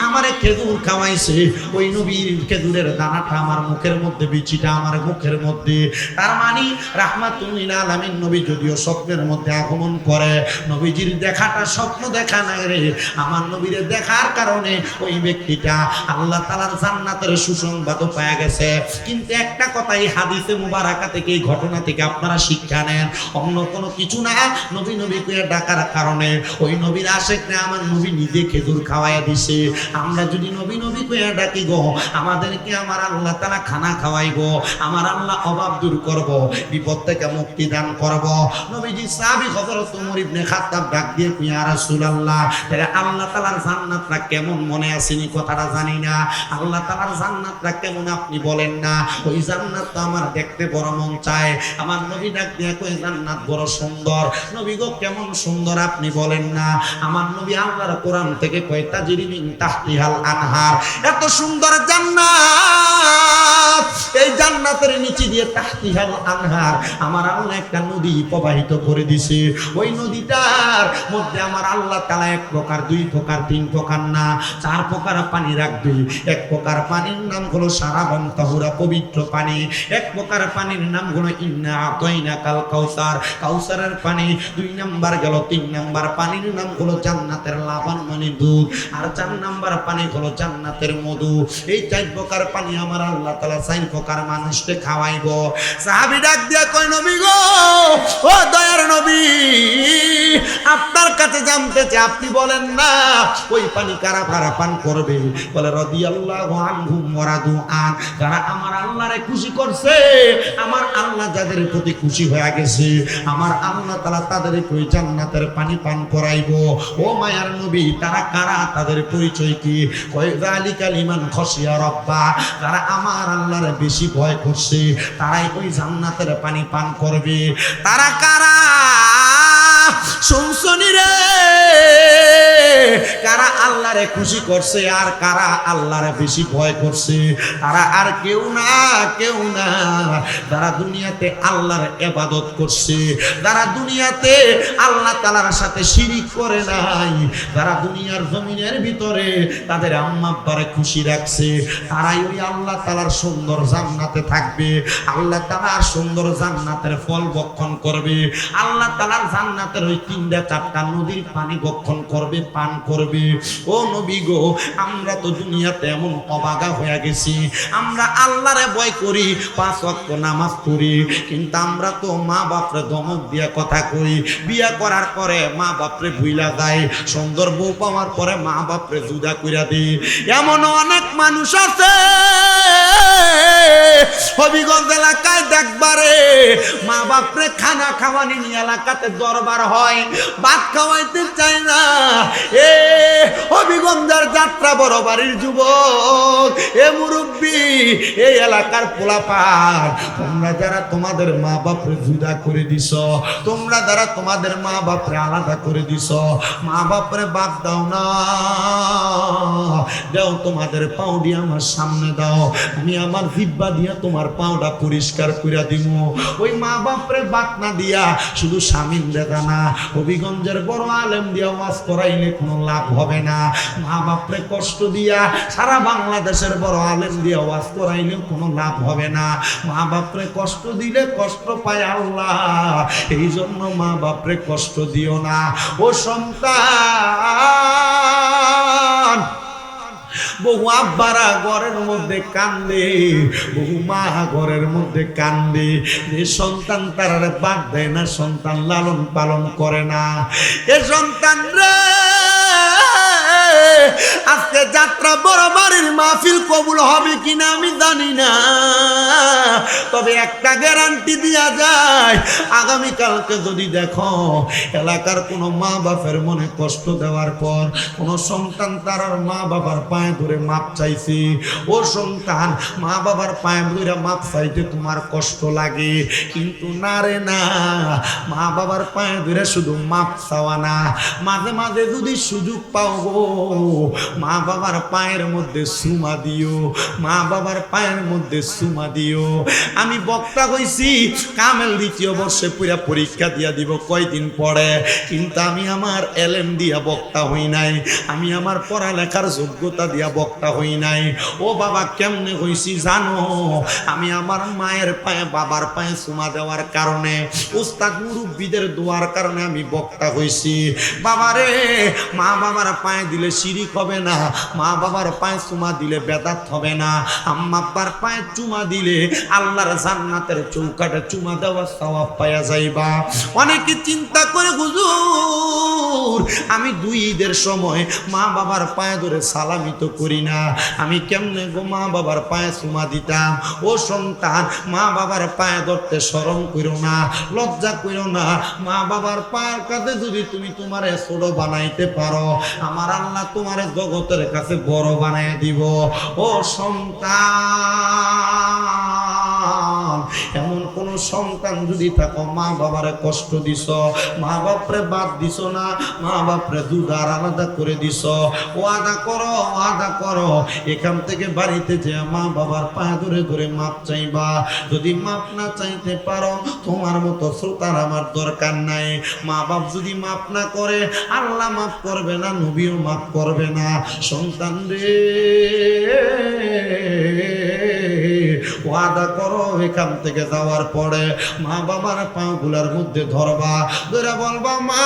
আমারে খেজুর খাওয়াইছে, ওই নবীর খেজুরের দানাটা আমার মুখের মধ্যে, বিচিটা আমার মুখের মধ্যে। তার মানে রাহমাতুল লিল আলামিন নবী যদিও স্বপ্নের মধ্যে আগমন করে, নবীজির দেখাটা স্বপ্ন দেখা না রে, আমার নবীরে দেখার কারণে ওই ব্যক্তিটা আল্লাহ তাআলার জান্নাতের সুসংবাদও পেয়ে গেছে। কিন্তু একটা কথাই হাদিসে মুবারাকা থেকে, এই ঘটনা থেকে আপনারা শিক্ষা নেন, অন্য কোনো কিছু না। নবী নবী কইয়া ডাকার কারণে ওই নবীর আশিকরা আমার নবী নিজে খেজুর খাওয়াইয়া দিছে। আমরা যদি নবী নবী কইয়া ডাকি গো, আমাদেরকে আমার আল্লাহ তাআলা খানা খাওয়াইবো, আমার আল্লাহ অভাব দূর করব, বিপদ থেকে মুক্তি দান করব। নবীজি সাহাবী হযরত ওমর ইবনে খাত্তাব ডাক দিয়ে ইয়া রাসূলুল্লাহ, তাহলে আল্লাহ তাআলার জান্নাতটা কেমন মনে আসেনি কথাটা জানি না, আল্লাহ তাআলার জান্নাতটা কেমন আপনি বলেন না, ওই জান্নাত তো আমার দেখতে বড় মন চায়। আমার নবী ডাক দিয়ে কই জান্নাত বড় সুন্দর। নবী গো কেমন সুন্দর আপনি বলেন না। আমার নবী আল্লাহর কোরআন থেকে কয় তাজরি মিন তাহতিহাল আনহার, এত সুন্দর জান্নাত, এই জান্নাতের নিচে দিয়ে তাহতিহাল আনহার, আমার আল্লাহ একটা নদী প্রবাহিত করে দিছে। ওই নদীটার মধ্যে আমার আল্লাহ তাআলা এক প্রকার, দুই প্রকার, তিন প্রকার না, চার প্রকার পানি রাখবে। এক প্রকার পানির নাম হলো সারাবান তাহুরা, পবিত্র পানি। এক প্রকার পানির নাম হলো ইন্না আতাইনাকাল কাউসার, কাউসারের পানি। দুই নাম্বার গেল, তিন নাম্বার পানির নাম হলো জান্নাতের লাবান মানে দুধ, আর চার নাম্বার পানি হলো জান্নাতের মধু। এই চার প্রকার পানি আমার আল্লাহ তাআলা চার প্রকার মানুষকে খাওয়াইবো। সাহাবী ডাক দিয়া কয় নবী গো, ও দয়ার নবী, আপনার কাছে জানতে চাই, আপনি বলেন না ওই পানি কারা কারা পান করবে? বলে রাদিয়াল্লাহু আনহুম ওয়া রাদু আন, যারা আমার আল্লাহরে খুশি করছে, আমার আল্লাহ যাদের প্রতি খুশি হয়ে গেছে, আমার আল্লাহ তাআলা তাদেরকে ওই জান্নাতের পানি পান করাইবো। ও মায়ার নবী, তারা কারা, তাদের পরিচয় কি? কয় যালিকা লিমান খাশিয়া রাব্বা, যারা আমার আল্লাহরে বেশি ভয় করছে, তারাই ওই জান্নাতের পানি পান করবে। তারা কারা শুনছনি রে? কারা আল্লাহরে খুশি করছে আর কারা আল্লাহরে বেশি ভয় করছে? তারা আর কেউ না, কেউ না, যারা দুনিয়াতে আল্লাহর ইবাদত করছে, যারা দুনিয়াতে আল্লাহ তাআলার সাথে শিরিক করে নাই, যারা দুনিয়ার জমিনের ভিতরে তাদের আম্মা আব্বারে খুশি রাখছে, তারাই ওই আল্লাহ তাআলার সুন্দর জান্নাতে থাকবে। আল্লাহ তাআলার সুন্দর জান্নাতের ফল ভক্ষণ করবে। আল্লাহ তাআলার জান্নাতের ওই তিনটা চারটা নদীর পানি ভক্ষণ করবে, পান করবে। ও নবী গো, আমরা তো দুনিয়াতে এমন অবাগা হয়ে গেছি, আমরা আল্লাহরে ভয় করি, 5 ওয়াক্ত নামাজ পড়ি, কিন্তু আমরা তো মা বাপরে ধমক দিয়া কথা কই। বিয়া করার পরে মা বাপরে ভুইলা যায়, সুন্দর বউ পাওয়ার পরে মা বাপরে জুদা কইরা দেয়। এমন অনেক মানুষ আছে হবিগঞ্জ এলাকায় দেখবারে, মা বাপরে খানা খাওয়ানি নিয়ে এলাকাতে দরবার হয়, ভাত খাওয়াইতে চায় না। এ হবিগঞ্জের যাত্রা বড় বাড়ির যুবক, এ মুরব্বী, এই এলাকার পোলাপান, তোমরা যারা তোমাদের মা বাপরে জুদা করে দিছ, তোমরা যারা তোমাদের মা বাপরে আলাদা করে দিছ, মা বাপরে বাদ দাও না, দাও তোমাদের পাও দিয়ে আমার সামনে দাও, আমি আমার জিহ্বা দিয়া তোমার পাওটা পরিষ্কার কইরা দিব। ওই মা বাপরে বাদ না দিয়া শুধু স্বামীর দেখা না, হবিগঞ্জের বড় আলেম দিয়া ওয়াজ করাইলে কোনো লাভ হবে না। মা বাপরে কষ্ট দিয়া সারা বাংলাদেশের বড় আলেম দিয়া ওয়াজ করাইলেও কোনো লাভ হবে না। মা বাপরে কষ্ট দিলে কষ্ট পায় আল্লাহ, এই জন্য মা বাপরে কষ্ট দিও না। ও সন্তান, বহু আব্বারা ঘরের মধ্যে কান্দে, বহু মা ঘরের মধ্যে কান্দে, যে সন্তান তারা বাদ দেয় না, সন্তান লালন পালন করে না। এ সন্তান রে, আজকে যাত্রা বড় বাড়ির মাহফিল কবুল হবে কিনা আমি জানি না, তবে একটা গ্যারান্টি দেয়া যায়, আগামীকালকে যদি দেখো এলাকার কোনো মা বাপের মনে কষ্ট দেওয়ার পর কোনো সন্তান তার মা বাবার পায়ে ধরে মাপ চাইছে, ও সন্তান, মা বাবার পায়ে ধরে মাপ চাইতে তোমার কষ্ট লাগে, কিন্তু না রে না, মা বাবার পায়ে ধরে শুধু মাপ চাওয়া না, মাঝে মাঝে যদি সুযোগ পাও গো, মা বাবার পায়ের মধ্যে চুমা দিও, মা বাবার পায়ের মধ্যে চুমা দিও। আমি বক্তা হইছি কামেল দ্বিতীয় বর্ষে পুরা পরীক্ষা দিয়া দিব কয়দিন পরে, কিন্তু আমি আমার এলেম দিয়া বক্তা হই নাই, আমি আমার পড়ালেখার যোগ্যতা দিয়া বক্তা হই নাই। ও বাবা কেমনে হইছি জানো? আমি আমার মায়ের পায়ে বাবার পায়ে চুমা দেওয়ার কারণে, উস্তাদ মুরব্বীদের দোয়ার কারণে আমি বক্তা হইছি। বাবারে, মা বাবার পায়ে দিলে শিরিক হবে না, মা বাবার পায়ে চুমা দিলে বেদাত হবে না, আম্মা আব্বার পায়ে চুমা দিলে আল্লাহর জান্নাতের চৌকাটে চুমা দেওয়ার সওয়াব পাওয়া যাইবা। অনেকে চিন্তা করে হুজুর আমি দুই ঈদের সময় মা বাবার পায়ে ধরে সালামি তো করি না, আমি কেমনে গো মা বাবার পায়ে চুমা দিতাম? ও সন্তান, মা বাবার পায়ে ধরতে শরম করো না, লজ্জা করো না। মা বাবার পায়ের কাছে যদি তুমি তোমার ছোট বানাইতে পারো, আমার আল্লাহ তোমার জগতের কাছে বড় বানাই দিব। ও সন্তান, এমন কোন সন্তান যদি থাকো মা বাবারে কষ্ট দিছ, মা বাপরে বাদ দিছ না, মা বাপরে দুধার আলাদা করে দিছ, ওয়াদা করো, ওয়াদা করো এখান থেকে বাড়িতে যে মা বাবার পায়ে ধরে ধরে মাপ চাইবা। যদি মাপ না চাইতে পারো, তোমার মতো শ্রোতার আমার দরকার নাই। মা বাপ যদি মাপ না করে, আল্লাহ মাফ করবে না, নবীও মাফ করবে না। সন্তান রে, ওয়াদা করো এখান থেকে যাওয়ার পরে মা বাবার পাগুলার মধ্যে ধরবা, ধরে বলবা মা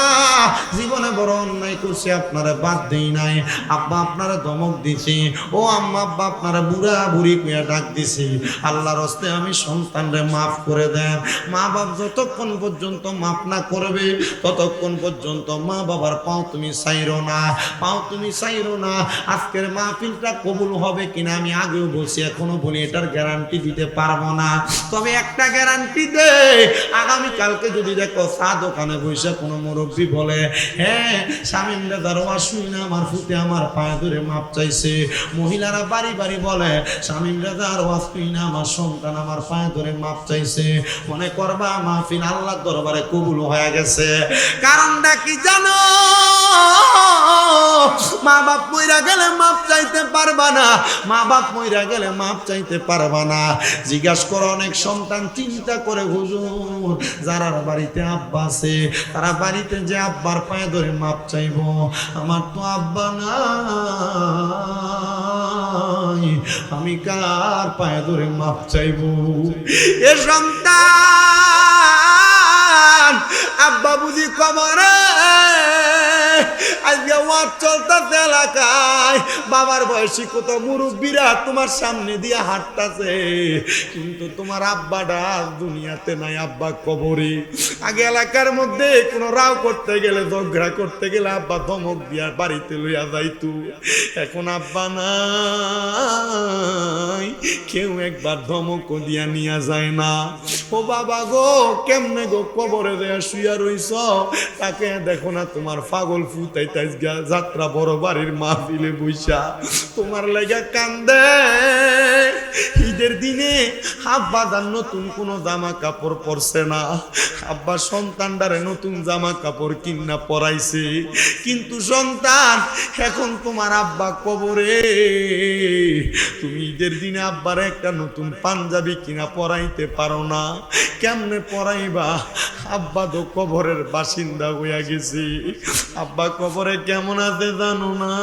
জীবনে বড় অন্যায় করছি, আপনারা বাদ দেই নাই, আব্বা আপনারা ধমক দিছি, ও আম্মা আব্বা আপনারা বুড়া বুড়ি কুয়া ডাক দিছি, আল্লাহর হস্তে আমি সন্তানরে মাফ করে দেন। মা বাপ যতক্ষণ পর্যন্ত মাফ না করবে, ততক্ষণ পর্যন্ত মা বাবার পাও তুমি চাইরো না, পাও তুমি চাইরো না। আজকের মাহফিলটা কবুল হবে কিনা আমি আগেও বলছি, এখনো বলি এটার গ্যারান্টি দিতে পারবো না। তবে একটা গ্যারান্টি দে, আগামী কালকে যদি দেখো চা দোকানে বসে কোনো মুরব্বী বলে, হ্যাঁ শামীম দাদার ওয়াজ শুই না আমার ফুতে আমার পায়ে ধরে মাপ চাইছে, মহিলারা বাড়ি বাড়ি বলে শামীম দাদার ওয়াজ শুই না আমার সন্তান আমার পায়ে ধরে মাপ চাইছে, মনে করবা মাহফিল আল্লাহর দরবারে কবুল হয়ে গেছে। কারণটা কি জানো? মা বাপ মইরা গেলে মাপ চাইতে পারবা না, মা বাপ মইরা গেলে মাপ চাইতে পারবা না। জিজ্ঞাসা করো অনেক সন্তান চিন্তা করে হুজুর যারা বাড়িতে আব্বা আছে, তারা বাড়িতে যে আব্বার পায়ে ধরে মাপ চাইবো, আমার তো আব্বা নাই, আমি কার পায়ে ধরে মাপ চাইবো? এ সন্তান, আব্বা বুঝি কবরে, আজকে ওয়াজ চলতেছে এলাকায়, বাবার বয়সী কত মুরব্বীরা তোমার সামনে দিয়ে হাঁটতেছে, কিন্তু তোমার আব্বাটা দুনিয়াতে নাই, আব্বা কবরে। আগে এলাকার মধ্যে কোনো রাও করতে গেলে, ঝগড়া করতে গেলে আব্বা ধমক দিয়া বাড়িতে লইয়া যাইতো, এখন আব্বা নাই, কেউ একবার ধমক দিয়া নিয়ে যায় না। ও বাবা গো, কেমনে গো কবরে দেয়া শুইয়া রইছ, তাকে দেখো না তোমার পাগল ফুতাই যাত্রা বড় বাড়ির মাহফিলে বইসা তোমার লাগা কান্দে। ঈদের দিনে আব্বা যার নতুন কোনো জামা কাপড় পরছে না, আব্বা সন্তানটারে নতুন জামা কাপড় কিনা পরাইছে, কিন্তু সন্তান এখন তোমার আব্বা কবরে, তুমি ঈদের দিনে আব্বার একটা নতুন পাঞ্জাবি কিনা পরাইতে পারো না, কেমনে পরাইবা? আব্বা তো কবরের বাসিন্দা হইয়া গেছে। আব্বা কবরে কেমন আছে জানো না?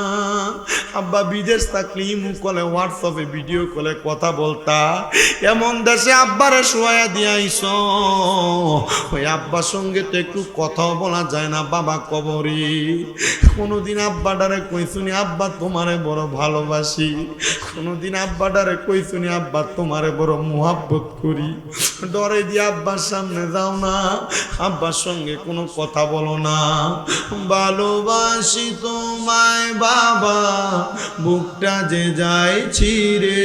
আব্বা বিদেশ থাকলে ইমু কলে হোয়াটসঅ্যাপে ভিডিও কলে কথা বলতা, এমন দেশে আব্বারে শোয়া দিয়ে আইস, ওই আব্বার সঙ্গে তো একটু কথাও বলা যায় না, বাবা কবরে। কোনোদিন আব্বাটারে কইছুনি আব্বা তোমারে বড় ভালোবাসি, কোনোদিন আব্বাটারে কইছুনি আব্বা তোমারে বড় মোহাব্বত করি, ডরে দিয়ে আব্বার সামনে যাও না, আব্বার সঙ্গে কোনো কথা বলো না। ভালোবাসি তোমায় বাবা, বুকটা যে যায় ছিঁড়ে,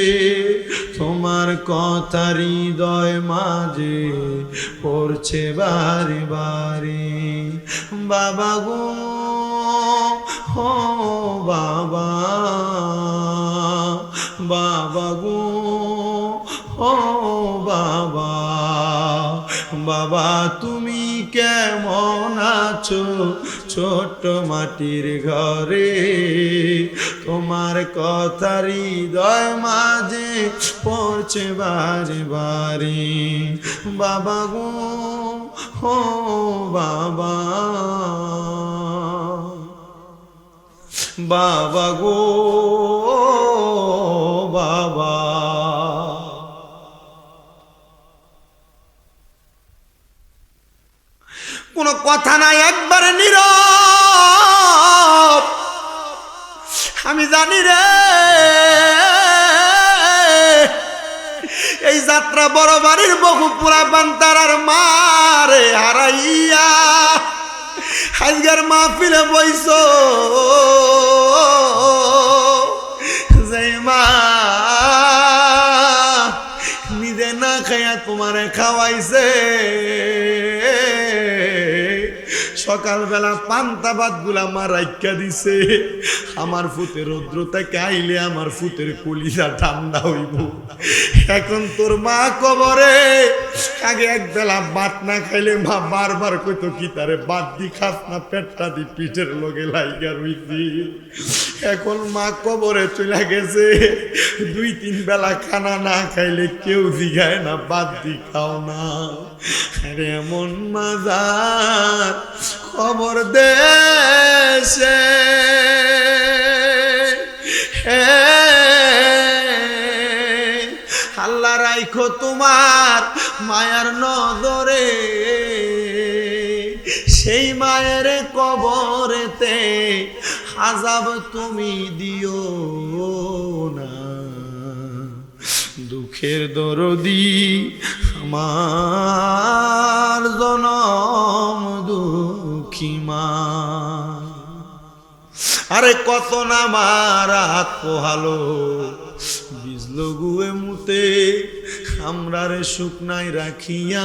তোমার কথা হৃদয় মাঝে পড়ছে বারে বারে, বাবা গো ও বাবা, বাবা গো ও বাবা, বাবা তুমি কেমন আছো ছোট্ট মাটির ঘরে, তোমার কথা হৃদয় মাঝে পড়ছে বারে বারে বাবা গো ও বাবা বাবা গো বাবা কোনো কথা নাই একবারে নীরব আমি জানি রে এই যাত্রা বড় বাড়ির বহু পুরা বান্তারার মারে হারাইয়া আজকের মাহফিলে বইছো যে মা নিজে না খাইয়া তোমারে খাওয়াইছে সকালবেলা পান্তা ভাত গুলা আমার রাইখা দিছে আমার ফুতের রৌদ্র থেকে আইলে আমার ফুতের কলিজা ঠান্ডা হইব এখন তোর মা কবরে আগে একবেলা ভাত না খাইলে মা বারবার কইতো কি তারে ভাত দি খাস না পেটটা দি পিঠের লগে লাইগা রইছি এখন মা কবরে চলে গেছে 2-3 বেলা খানা না খাইলে কেউ জিগায় না ভাত দি খাও না আরে এমন মাজার খবর দেশে আল্লাহ রাইখো তোমার মায়ার নজরে সেই মায়ের কবরেতে আযাব তুমি দিও না দুঃখের দরদি আমার জনম দুঃখী মা আরে কত না মারাত পোহালো বিজলো গুয়ে মুতে আমরা রে শুকনাই রাখিয়া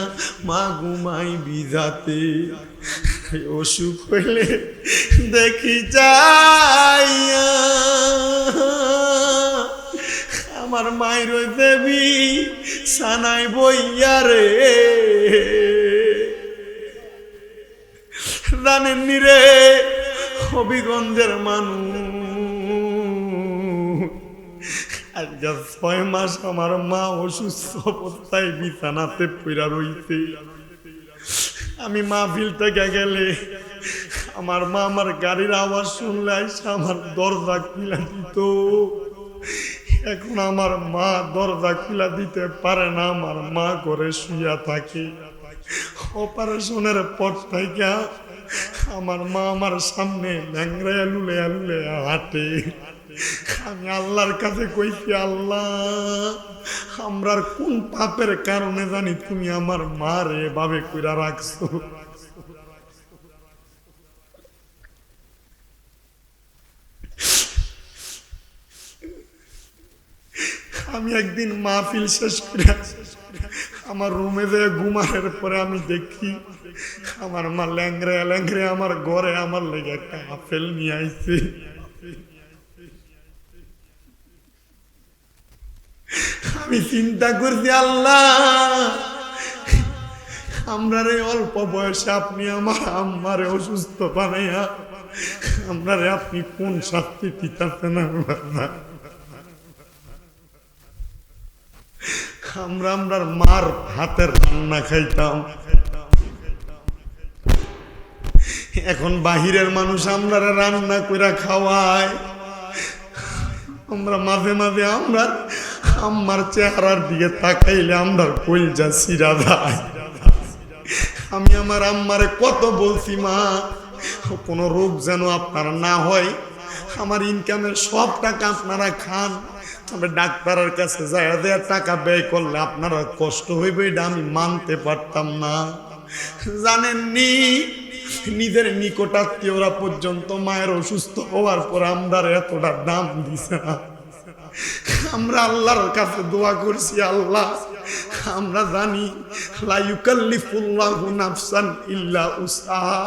মা ঘুমাই বিজাতে অসুখ হইলে দেখি যাইয়া আমার মায়ের দেবী সানাই বইয়া রে জানেননি রে হবিগঞ্জের মানুষ আজকে 6 মাস আমার মা অসুস্থ অবস্থায় বিছানাতে পড়া রইছে আমি মাহফিল থেকে গেলে আমার মা আমার গাড়ির আওয়াজ শুনলে আমার দরজা খুলে দিত এখন আমার মা দরজা খুলে দিতে পারে না আমার মা ঘরে শুইয়া থাকে অপারেশনের পর থেকে আমার মা আমার সামনে ল্যাংড়ায়া লুলেয়া লুলেয়া হাঁটে আমি আল্লাহর কাছে কইছি আল্লাহ আমরার কোন পাপের কারণে জানি তুমি আমার মা রে এভাবে কইরা রাখছো আমি একদিন মাহফিল শেষ করে আমার রুমে যেয়ে ঘুমানোর পরে আমি দেখি আমার মা ল্যাংড়ে ল্যাংড়ে আমার ঘরে আমার লেগে একটা আপেল নিয়ে আইছে আমি চিন্তা করছি আল্লাহ আমরা রে অল্প বয়সে আপনি আমার আম্মারে অসুস্থ বানাইয়া আমরা রে আপনি কোন শাস্তি দিতেছেন না আমরা আমরার মার হাতের রান্না খাইতাম এখন বাহিরের মানুষ আমরা রান্না করে খাওয়ায় আমরা মাঝে মাঝে আমরা আম্মার চেহারার দিকে তাকাইলে আমরা কলজা ছিঁড়া যায় আমি আমার আম্মারে কত বলছি মা কোনো রোগ যেন আপনার না হয় আমার ইনকামের সব টাকা আপনারা খান তবে ডাক্তারের কাছে যায় টাকা ব্যয় করলে আপনারা কষ্ট হইবে এটা আমি মানতে পারতাম না জানেননি নিজের নিকটাত্মীয়রা পর্যন্ত মায়ের অসুস্থ হওয়ার পর আমরা এতটা দাম দিছে না আমরা আল্লাহর কাছে দোয়া করছি আল্লাহ আমরা জানি লা ইউকাল্লিফুল্লাহু নাফসান ইল্লা উসআহা।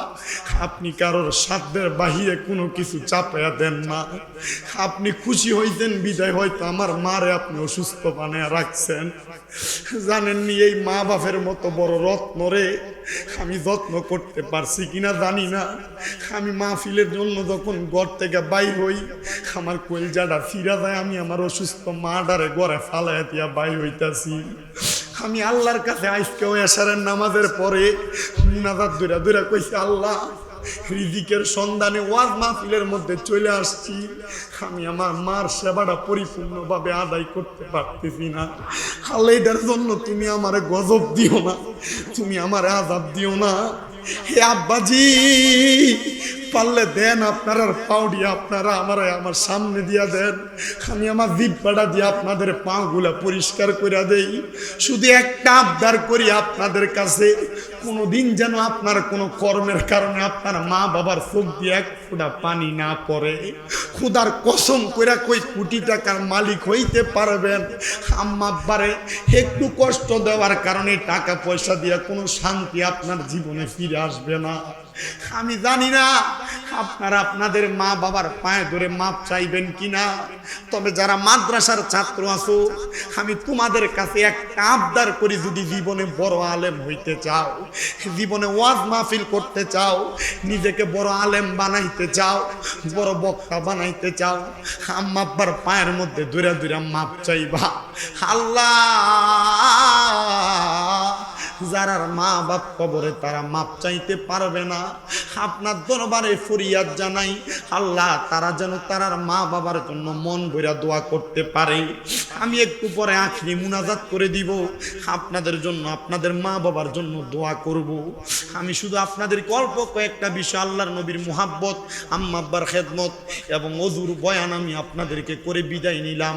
আপনি কারোর সাধ্যের বাহিরে কোনো কিছু চাপায়া দেন না। আপনি খুশি হইতেন বিদায় হয়তো আমার মারে আপনি অসুস্থ বানিয়ে রাখছেন। জানেননি এই মা বাপের মতো বড় রত্ন রে আমি যত্ন করতে পারছি কিনা জানি না। আমি মাহফিলের জন্য যখন ঘর থেকে বাইর হই আমার কলজাটা ফিরা যায়, আমি আমার অসুস্থ মাটারে ঘরে ফালাইয়া দিয়া বাইর হইতাছি। আমি আল্লাহর কাছে আজকেও এশারের নামাজের পরে মুনাজাত দূরা দূরা কইছি, আল্লাহ রিজিকের সন্ধানে ওয়াজ মাহফিলের মধ্যে চলে আসছি, আমি আমার মার সেবাটা পরিপূর্ণভাবে আদায় করতে পারতেছি না। আল্লাহ এটার জন্য তুমি আমারে গজব দিও না, তুমি আমারে আযাব দিও না। হে আব্বাজি পারলে দেন আপনার আর পাউডি আপনারা আমার সামনে দিয়া দেন, আমি আমার জিহ্বাটা দিয়ে আপনাদের পাগুলা পরিষ্কার করে দেই। শুধু একটা আবদার করি আপনাদের কাছে, কোনোদিন যেন আপনার কোনো কর্মের কারণে আপনার মা বাবার চোখ দিয়ে এক ফোঁটা পানি না পড়ে। খুদার কসম কইরা কই কোটি টাকার মালিক হইতে পারবেন, আম্মা আব্বারে একটু কষ্ট দেওয়ার কারণে টাকা পয়সা দিয়ে কোনো শান্তি আপনার জীবনে ফিরে আসবে না। আমি জানি না আপনারা আপনাদের মা বাবার পায়ে ধরে মাপ চাইবেন কিনা, তবে যারা মাদ্রাসার ছাত্র আছো আমি তোমাদের কাছে একটা আবদার করি, যদি জীবনে বড় আলেম হইতে চাও, জীবনে ওয়াজ মাহফিল করতে চাও, নিজেকে বড় আলেম বানাইতে চাও, বড় বক্তা বানাইতে চাও, আম্মা আব্বার পায়ের মধ্যে ধরে ধরে মাপ চাইবা। আল্লাহ যারার মা বাপ কবরে তারা মাপ চাইতে পারবে না, আপনার দরবারে ফরিয়াদ জানাই আল্লাহ তারা যেন তারার মা বাবার জন্য মন ভরে দোয়া করতে পারে। আমি একটু পরে আখরি মুনাজাত করে দিব, আপনাদের জন্য আপনাদের মা বাবার জন্য দোয়া করব। আমি শুধু আপনাদেরকে অল্প কয়েকটা বিষয় আল্লাহর নবীর মুহাব্বত, আম্মা আব্বার খেদমত এবং ওযুর বয়ান আমি আপনাদেরকে করে বিদায় নিলাম।